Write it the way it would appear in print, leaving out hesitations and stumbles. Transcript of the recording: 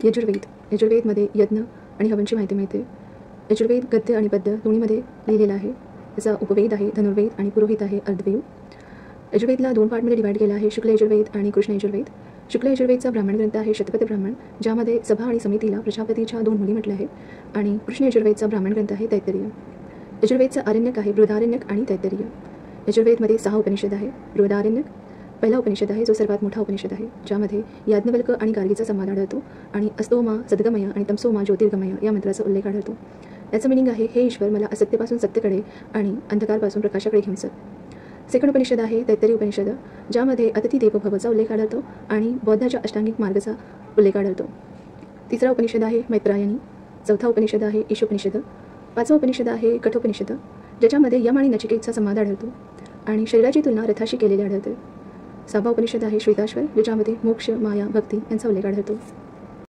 यजुर्वेदमध्ये यज्ञ आणि हवनची माहिती मिळते. यजुर्वेद गद्य आणि पद्य दोन्हीमध्ये लिहिलेला आहे. त्याचा उपवेद आहे धनुर्वेद आणि पुरोहित आहे अर्धवेद. यजुर्वेदला 2 पार्टमध्ये डिवाइड केला आहे, शुक्ल यजुर्वेद आणि कृष्ण यजुर्वेद. शुक्ल यजुर्वेदचा ब्राह्मण ग्रंथ आहे शतपथ ब्राह्मण, ज्यामध्ये सभा आणि समितीला प्रजापतीच्या 2 मुली म्हटल्या आहे. आणि कृष्ण यजुर्वेदचा ब्राह्मण ग्रंथ आहे तैत्तरीय. यजुर्वेदचा आरण्यक आहे बृहदारण्यक आणि तैत्तरीय. यजुर्वेदमध्ये 6 उपनिषद आहे. बृहदारण्यक पहिला उपनिषद आहे, जो सर्वात मोठा उपनिषद आहे, ज्यामध्ये याज्ञवल्क आणि गार्गीचा संवाद आढळतो आणि अस्तोमा सद्गमय आणि तमसोमा ज्योतिर्गमय या मंत्राचा उल्लेख आढळतो. याचं मिनिंग आहे, हे ईश्वर मला असत्यापासून सत्याकडे आणि अंधकारपासून प्रकाशाकडे घेऊन चल. सेकंड उपनिषद आहे तैत्तरीय उपनिषद, ज्यामध्ये अतिथी देवो भवचा उल्लेख आढळतो आणि बौद्धाच्या अष्टांगिक मार्गाचा उल्लेख आढळतो. तिसरा उपनिषद आहे मैत्रायणी. चौथा उपनिषद आहे ईशोपनिषद. पाचवा उपनिषद आहे कठोपनिषद, ज्याच्यामध्ये यम आणि नचिकेतचा संवाद आढळतो आणि शरीराची तुलना रथाशी केलेली आढळते. 6वा उपनिषद आहे श्वेताश्वर, ज्याच्यामध्ये मोक्ष माया भक्ती यांचा उल्लेख आढळतो.